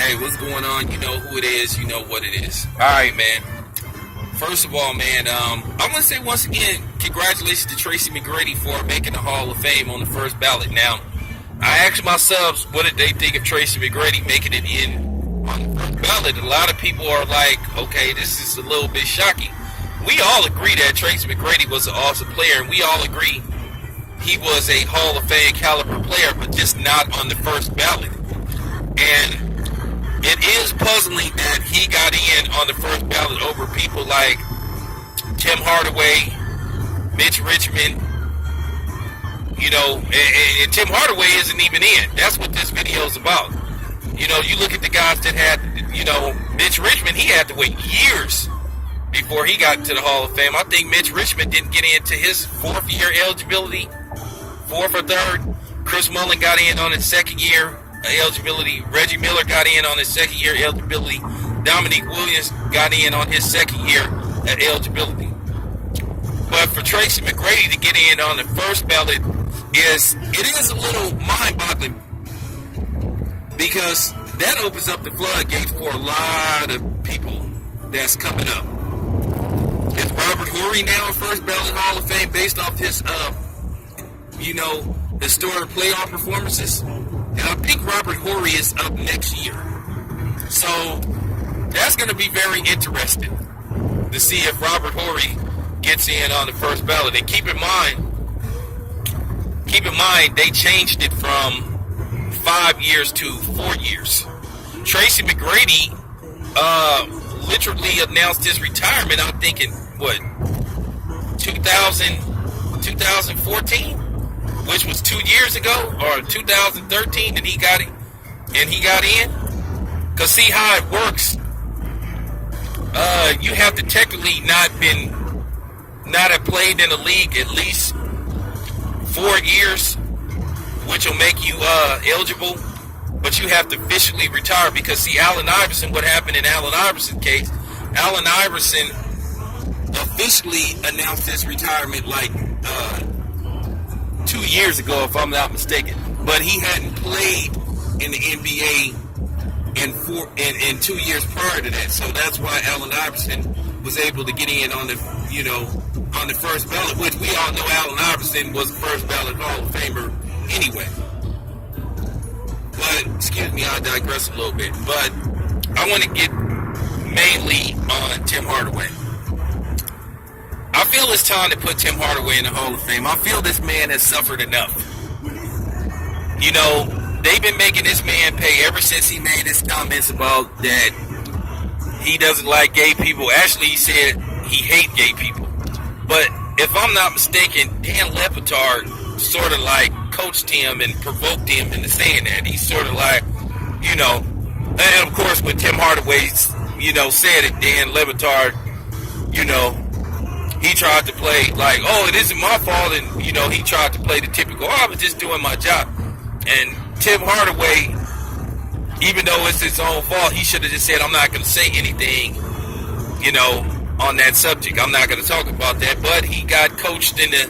Hey, what's going on? You know who it is. You know what it is. All right, man. First of all, man, I want to say once again, congratulations to Tracy McGrady for making the Hall of Fame on the first ballot. Now, I asked my subs, what did they think of Tracy McGrady making it in on the first ballot? A lot of people are like, okay, this is a little bit shocking. We all agree that Tracy McGrady was an awesome player, and we all agree he was a Hall of Fame caliber player, but just not on the first ballot. And it is puzzling that he got in on the first ballot over people like Tim Hardaway, Mitch Richmond, you know, and Tim Hardaway isn't even in. That's what this video is about. You know, you look at the guys that had, you know, Mitch Richmond, he had to wait years before he got into the Hall of Fame. I think Mitch Richmond didn't get into his fourth year eligibility, fourth or third. Chris Mullin got in on his second year eligibility. Reggie Miller got in on his second year eligibility. Dominique Williams got in on his second year eligibility. But for Tracy McGrady to get in on the first ballot it is a little mind-boggling, because that opens up the floodgates for a lot of people that's coming up. Is Robert Horry now a first ballot Hall of Fame based off his historic playoff performances? And I think Robert Horry is up next year. So that's going to be very interesting to see if Robert Horry gets in on the first ballot. And keep in mind, they changed it from 5 years to 4 years. Tracy McGrady literally announced his retirement, I'm thinking, 2014? Which was 2 years ago, or 2013, and he got in. Cause see how it works. You have to technically not have played in the league at least 4 years, which will make you eligible. But you have to officially retire, because see, Allen Iverson. What happened in Allen Iverson's case? Allen Iverson officially announced his retirement 2 years ago, if I'm not mistaken. But he hadn't played in the NBA in 2 years prior to that. So that's why Allen Iverson was able to get in on the first ballot, which we all know Allen Iverson was the first ballot Hall of Famer anyway. But, excuse me, I digress a little bit. But I want to get mainly on Tim Hardaway. I feel it's time to put Tim Hardaway in the Hall of Fame. I feel this man has suffered enough. You know, they've been making this man pay ever since he made his comments about that he doesn't like gay people. Actually, he said he hates gay people. But if I'm not mistaken, Dan Le Batard sort of like coached him and provoked him into saying that. He's sort of like, you know, and of course when Tim Hardaway, said it, Dan Le Batard, he tried to play like, oh, it isn't my fault, and, he tried to play the typical, oh, I was just doing my job. And Tim Hardaway, even though it's his own fault, he should have just said, I'm not going to say anything, on that subject. I'm not going to talk about that. But he got coached into,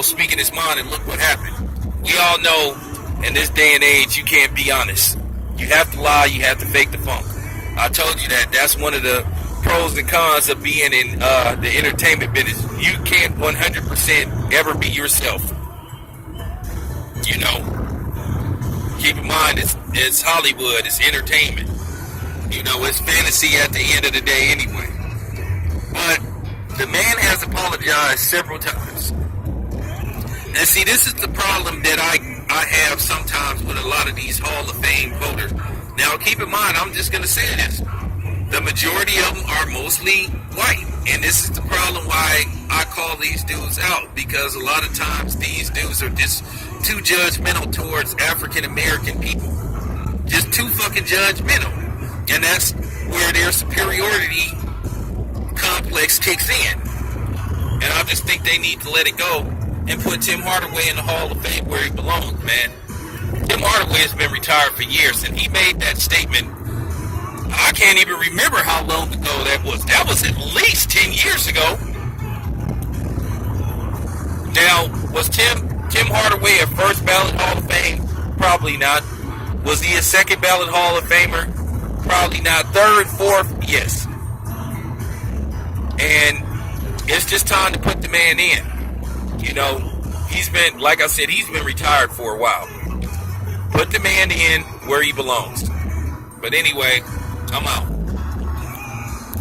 speaking his mind, and look what happened. We all know in this day and age, you can't be honest. You have to lie, you have to fake the funk. I told you that. That's one of the pros and cons of being in the entertainment business. You can't 100% ever be yourself. Keep in mind, it's Hollywood, it's entertainment. It's fantasy at the end of the day anyway. But the man has apologized several times. And see, this is the problem that I have sometimes with a lot of these Hall of Fame voters. Now, keep in mind, I'm just going to say this. The majority of them are mostly white. And this is the problem why I call these dudes out. Because a lot of times these dudes are just too judgmental towards African American people. Just too fucking judgmental. And that's where their superiority complex kicks in. And I just think they need to let it go and put Tim Hardaway in the Hall of Fame where he belongs, man. Tim Hardaway has been retired for years, and he made that statement. I can't even remember how long ago that was. That was at least 10 years ago. Now, was Tim Hardaway a first ballot Hall of Fame? Probably not. Was he a second ballot Hall of Famer? Probably not. Third, fourth, yes. And it's just time to put the man in. You know, he's been, like I said, he's been retired for a while. Put the man in where he belongs. But anyway, I'm out.